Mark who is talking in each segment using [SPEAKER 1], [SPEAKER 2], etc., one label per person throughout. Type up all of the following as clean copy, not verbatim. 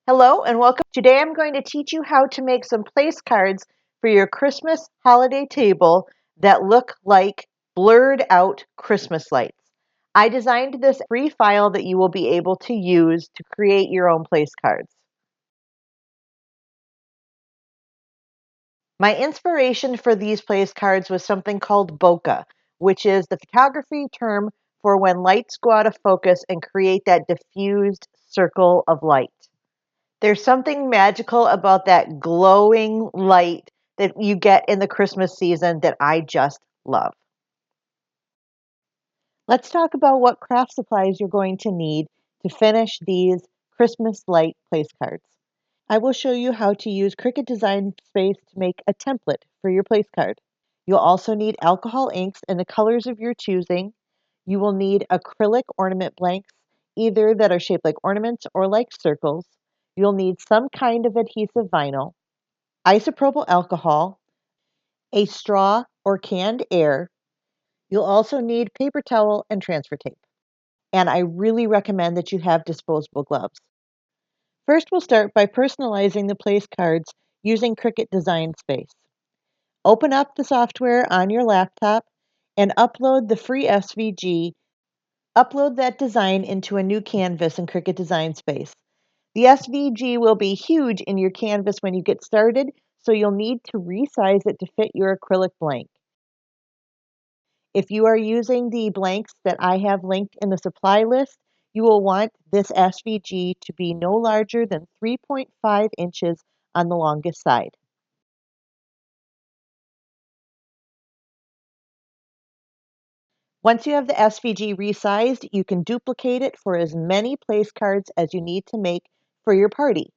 [SPEAKER 1] Hello and welcome. Today I'm going to teach you how to make some place cards for your Christmas holiday table that look like blurred out Christmas lights. I designed this free file that you will be able to use to create your own place cards. My inspiration for these place cards was something called bokeh, which is the photography term for when lights go out of focus and create that diffused circle of light. There's something magical about that glowing light that you get in the Christmas season that I just love. Let's talk about what craft supplies you're going to need to finish these Christmas light place cards. I will show you how to use Cricut Design Space to make a template for your place card. You'll also need alcohol inks in the colors of your choosing. You will need acrylic ornament blanks, either that are shaped like ornaments or like circles. You'll need some kind of adhesive vinyl, isopropyl alcohol, a straw or canned air. You'll also need paper towel and transfer tape. And I really recommend that you have disposable gloves. First, we'll start by personalizing the place cards using Cricut Design Space. Open up the software on your laptop and upload the free SVG. Upload that design into a new canvas in Cricut Design Space. The SVG will be huge in your canvas when you get started, so you'll need to resize it to fit your acrylic blank. If you are using the blanks that I have linked in the supply list, you will want this SVG to be no larger than 3.5 inches on the longest side. Once you have the SVG resized, you can duplicate it for as many place cards as you need to make for your party.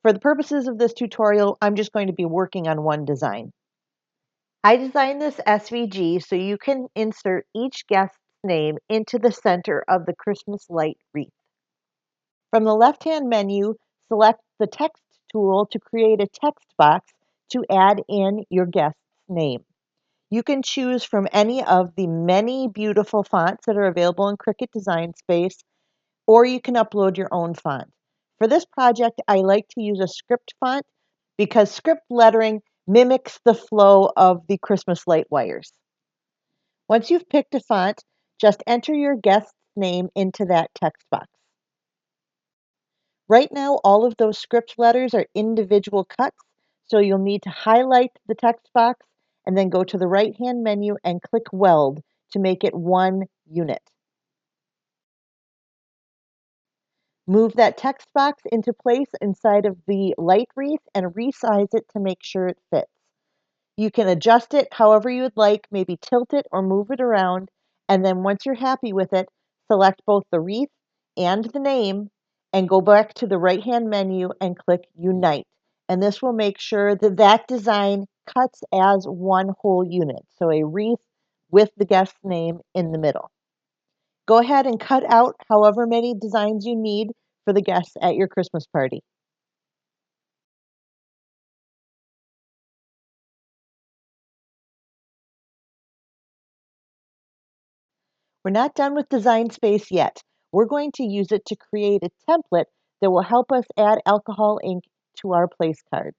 [SPEAKER 1] For the purposes of this tutorial, I'm just going to be working on one design. I designed this SVG so you can insert each guest's name into the center of the Christmas light wreath. From the left-hand menu, select the text tool to create a text box to add in your guest's name. You can choose from any of the many beautiful fonts that are available in Cricut Design Space, or you can upload your own font. For this project, I like to use a script font because script lettering mimics the flow of the Christmas light wires. Once you've picked a font, just enter your guest's name into that text box. Right now, all of those script letters are individual cuts, so you'll need to highlight the text box and then go to the right-hand menu and click Weld to make it one unit. Move that text box into place inside of the light wreath and resize it to make sure it fits. You can adjust it however you would like, maybe tilt it or move it around, and then once you're happy with it, select both the wreath and the name and go back to the right-hand menu and click Unite. And this will make sure that that design cuts as one whole unit, so a wreath with the guest's name in the middle. Go ahead and cut out however many designs you need for the guests at your Christmas party. We're not done with Design Space yet. We're going to use it to create a template that will help us add alcohol ink to our place cards.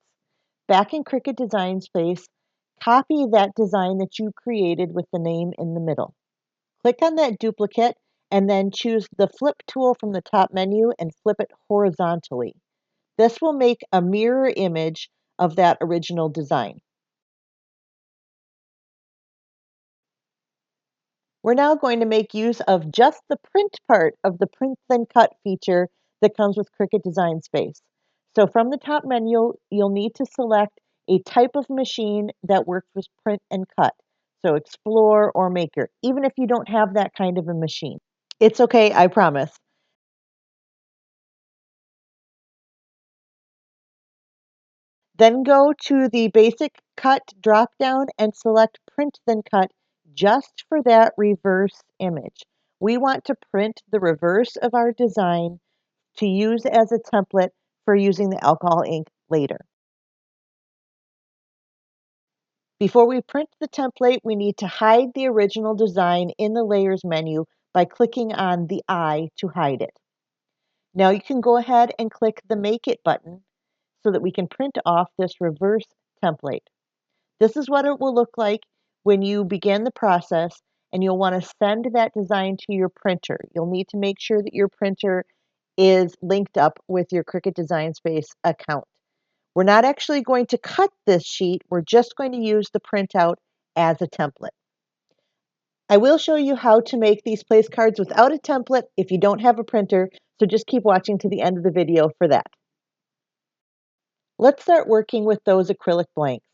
[SPEAKER 1] Back in Cricut Design Space, copy that design that you created with the name in the middle. Click on that duplicate and then choose the flip tool from the top menu and flip it horizontally. This will make a mirror image of that original design. We're now going to make use of just the print part of the print then cut feature that comes with Cricut Design Space. So from the top menu, you'll need to select a type of machine that works with print and cut. So Explore or Maker, even if you don't have that kind of a machine. It's okay, I promise. Then go to the Basic Cut dropdown and select Print Then Cut just for that reverse image. We want to print the reverse of our design to use as a template for using the alcohol ink later. Before we print the template, we need to hide the original design in the Layers menu by clicking on the eye to hide it. Now you can go ahead and click the Make It button so that we can print off this reverse template. This is what it will look like when you begin the process, and you'll want to send that design to your printer. You'll need to make sure that your printer is linked up with your Cricut Design Space account. We're not actually going to cut this sheet, we're just going to use the printout as a template. I will show you how to make these place cards without a template if you don't have a printer, so just keep watching to the end of the video for that. Let's start working with those acrylic blanks.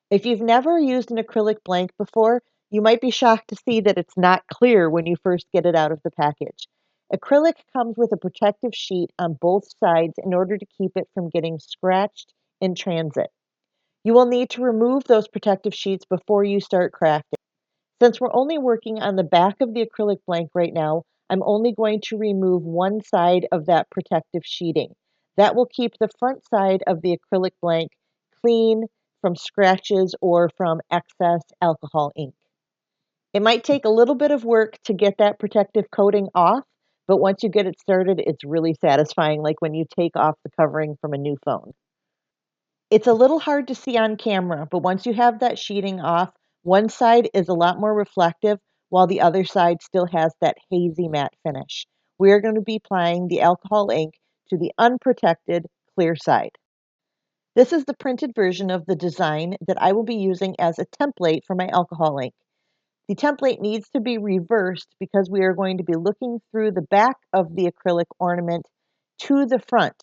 [SPEAKER 1] If you've never used an acrylic blank before, you might be shocked to see that it's not clear when you first get it out of the package. Acrylic comes with a protective sheet on both sides in order to keep it from getting scratched in transit. You will need to remove those protective sheets before you start crafting. Since we're only working on the back of the acrylic blank right now, I'm only going to remove one side of that protective sheeting. That will keep the front side of the acrylic blank clean from scratches or from excess alcohol ink. It might take a little bit of work to get that protective coating off, but once you get it started, it's really satisfying, like when you take off the covering from a new phone. It's a little hard to see on camera, but once you have that sheeting off, one side is a lot more reflective while the other side still has that hazy matte finish. We are going to be applying the alcohol ink to the unprotected clear side. This is the printed version of the design that I will be using as a template for my alcohol ink. The template needs to be reversed because we are going to be looking through the back of the acrylic ornament to the front.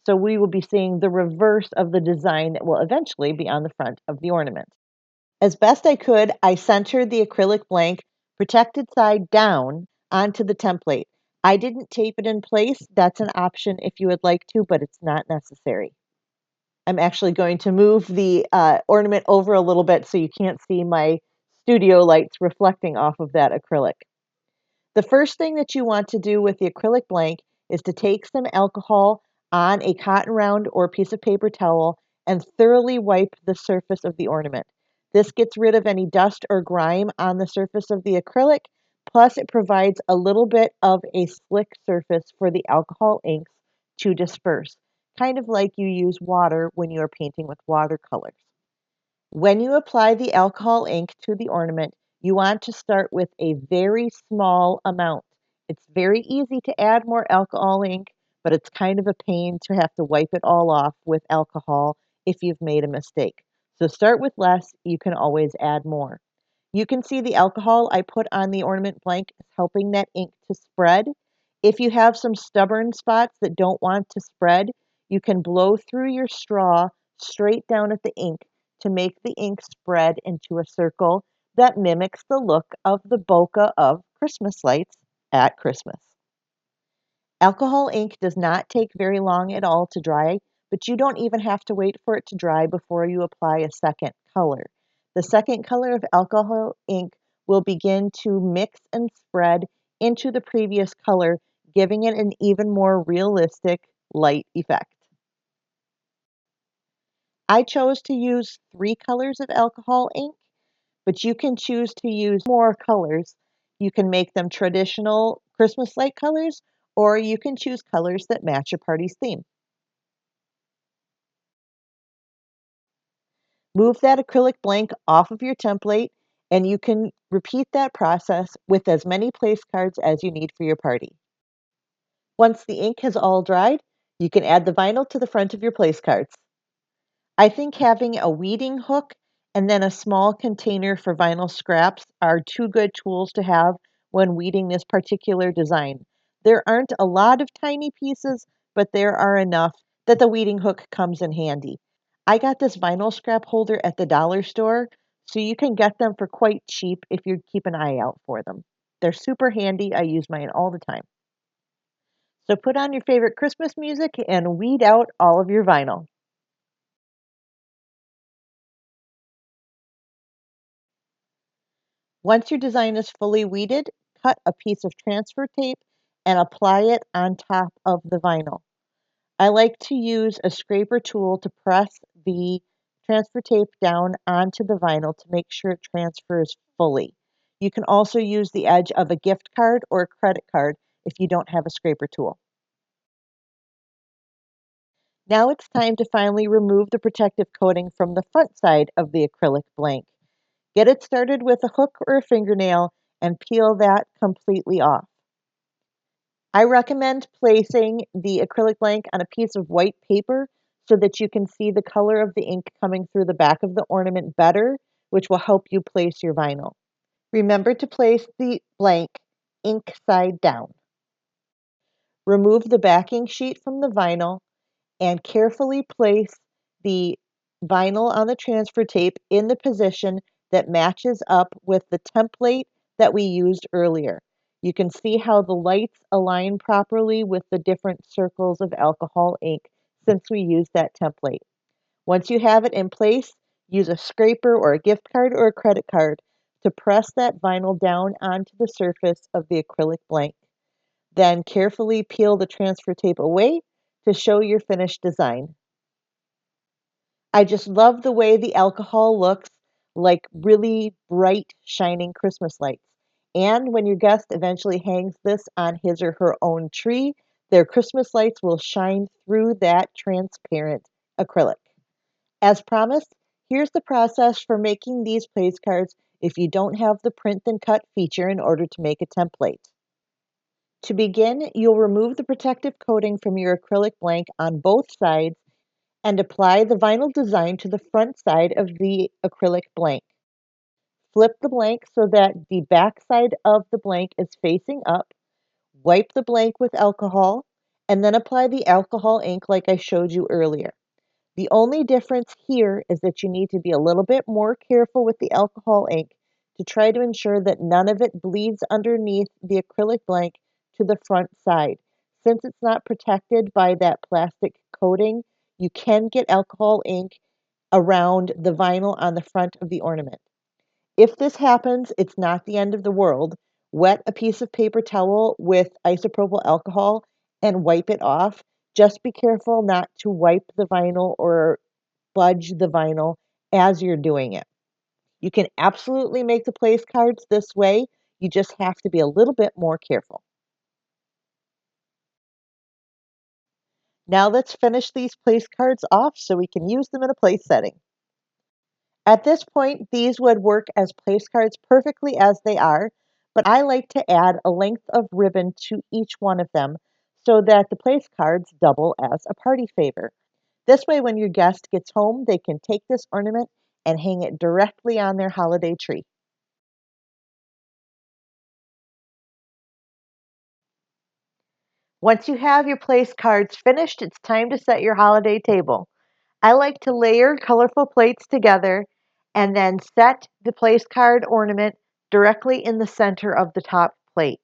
[SPEAKER 1] So we will be seeing the reverse of the design that will eventually be on the front of the ornament. As best I could, I centered the acrylic blank protected side down onto the template. I didn't tape it in place. That's an option if you would like to, but it's not necessary. I'm actually going to move the ornament over a little bit so you can't see my studio lights reflecting off of that acrylic. The first thing that you want to do with the acrylic blank is to take some alcohol on a cotton round or piece of paper towel and thoroughly wipe the surface of the ornament. This gets rid of any dust or grime on the surface of the acrylic, plus it provides a little bit of a slick surface for the alcohol inks to disperse, kind of like you use water when you are painting with watercolors. When you apply the alcohol ink to the ornament, you want to start with a very small amount. It's very easy to add more alcohol ink, but it's kind of a pain to have to wipe it all off with alcohol if you've made a mistake. So start with less, you can always add more. You can see the alcohol I put on the ornament blank is helping that ink to spread. If you have some stubborn spots that don't want to spread, you can blow through your straw straight down at the ink to make the ink spread into a circle that mimics the look of the bokeh of Christmas lights at Christmas. Alcohol ink does not take very long at all to dry, but you don't even have to wait for it to dry before you apply a second color. The second color of alcohol ink will begin to mix and spread into the previous color, giving it an even more realistic light effect. I chose to use 3 colors of alcohol ink, but you can choose to use more colors. You can make them traditional Christmas light colors, or you can choose colors that match your party's theme. Move that acrylic blank off of your template, and you can repeat that process with as many place cards as you need for your party. Once the ink has all dried, you can add the vinyl to the front of your place cards. I think having a weeding hook and then a small container for vinyl scraps are 2 good tools to have when weeding this particular design. There aren't a lot of tiny pieces, but there are enough that the weeding hook comes in handy. I got this vinyl scrap holder at the dollar store, so you can get them for quite cheap if you keep an eye out for them. They're super handy. I use mine all the time. So put on your favorite Christmas music and weed out all of your vinyl. Once your design is fully weeded, cut a piece of transfer tape and apply it on top of the vinyl. I like to use a scraper tool to press the transfer tape down onto the vinyl to make sure it transfers fully. You can also use the edge of a gift card or a credit card if you don't have a scraper tool. Now it's time to finally remove the protective coating from the front side of the acrylic blank. Get it started with a hook or a fingernail and peel that completely off. I recommend placing the acrylic blank on a piece of white paper so that you can see the color of the ink coming through the back of the ornament better, which will help you place your vinyl. Remember to place the blank ink side down. Remove the backing sheet from the vinyl and carefully place the vinyl on the transfer tape in the position that matches up with the template that we used earlier. You can see how the lights align properly with the different circles of alcohol ink since we used that template. Once you have it in place, use a scraper or a gift card or a credit card to press that vinyl down onto the surface of the acrylic blank. Then carefully peel the transfer tape away to show your finished design. I just love the way the alcohol looks like really bright, shining Christmas lights. And when your guest eventually hangs this on his or her own tree, their Christmas lights will shine through that transparent acrylic. As promised, here's the process for making these place cards if you don't have the print and cut feature in order to make a template. To begin, you'll remove the protective coating from your acrylic blank on both sides and apply the vinyl design to the front side of the acrylic blank. Flip the blank so that the back side of the blank is facing up. Wipe the blank with alcohol and then apply the alcohol ink like I showed you earlier. The only difference here is that you need to be a little bit more careful with the alcohol ink to try to ensure that none of it bleeds underneath the acrylic blank to the front side. Since it's not protected by that plastic coating, you can get alcohol ink around the vinyl on the front of the ornament. If this happens, it's not the end of the world. Wet a piece of paper towel with isopropyl alcohol and wipe it off. Just be careful not to wipe the vinyl or budge the vinyl as you're doing it. You can absolutely make the place cards this way. You just have to be a little bit more careful. Now let's finish these place cards off so we can use them in a place setting. At this point, these would work as place cards perfectly as they are, but I like to add a length of ribbon to each one of them so that the place cards double as a party favor. This way, when your guest gets home, they can take this ornament and hang it directly on their holiday tree. Once you have your place cards finished, it's time to set your holiday table. I like to layer colorful plates together and then set the place card ornament directly in the center of the top plate.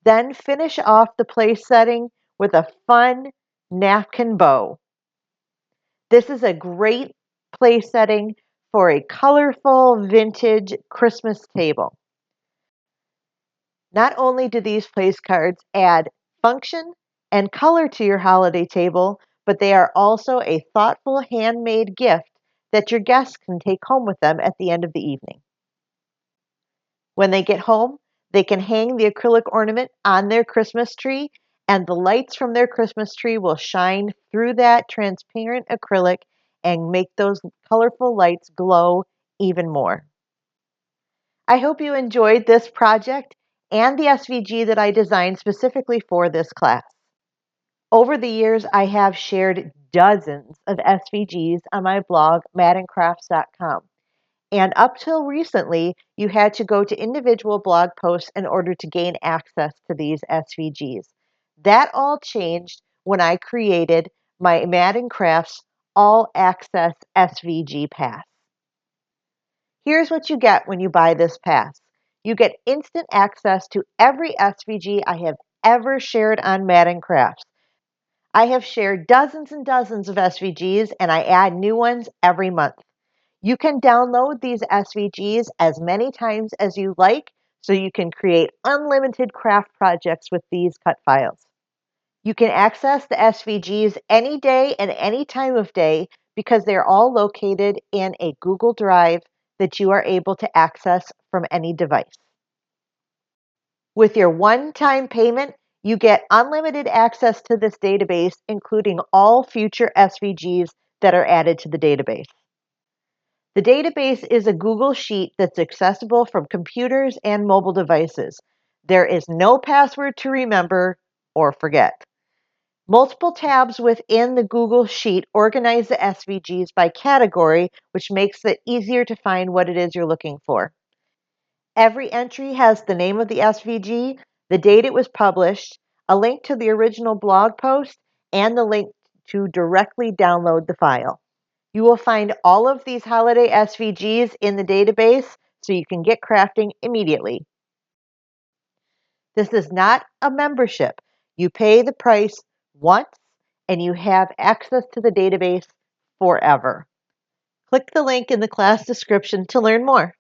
[SPEAKER 1] Then finish off the place setting with a fun napkin bow. This is a great place setting for a colorful vintage Christmas table. Not only do these place cards add function and color to your holiday table, but they are also a thoughtful handmade gift that your guests can take home with them at the end of the evening. When they get home, they can hang the acrylic ornament on their Christmas tree, and the lights from their Christmas tree will shine through that transparent acrylic and make those colorful lights glow even more. I hope you enjoyed this project and the SVG that I designed specifically for this class. Over the years, I have shared dozens of SVGs on my blog, maddencrafts.com. And up till recently, you had to go to individual blog posts in order to gain access to these SVGs. That all changed when I created my Madden Crafts All Access SVG Pass. Here's what you get when you buy this pass. You get instant access to every SVG I have ever shared on Madden Crafts. I have shared dozens and dozens of SVGs, and I add new ones every month. You can download these SVGs as many times as you like, so you can create unlimited craft projects with these cut files. You can access the SVGs any day and any time of day because they're all located in a Google Drive that you are able to access from any device. With your one-time payment, You get unlimited access to this database, including all future SVGs that are added to the database. The database is a Google Sheet that's accessible from computers and mobile devices. There is no password to remember or forget. Multiple tabs within the Google Sheet organize the SVGs by category, which makes it easier to find what it is you're looking for. Every entry has the name of the SVG, the date it was published, a link to the original blog post, and the link to directly download the file. You will find all of these holiday SVGs in the database so you can get crafting immediately. This is not a membership. You pay the price once and you have access to the database forever. Click the link in the class description to learn more.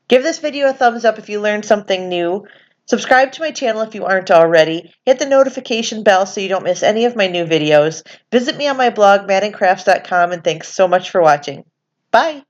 [SPEAKER 1] Give this video a thumbs up if you learned something new. Subscribe to my channel if you aren't already. Hit the notification bell so you don't miss any of my new videos. Visit me on my blog, maddencrafts.com, and thanks so much for watching. Bye!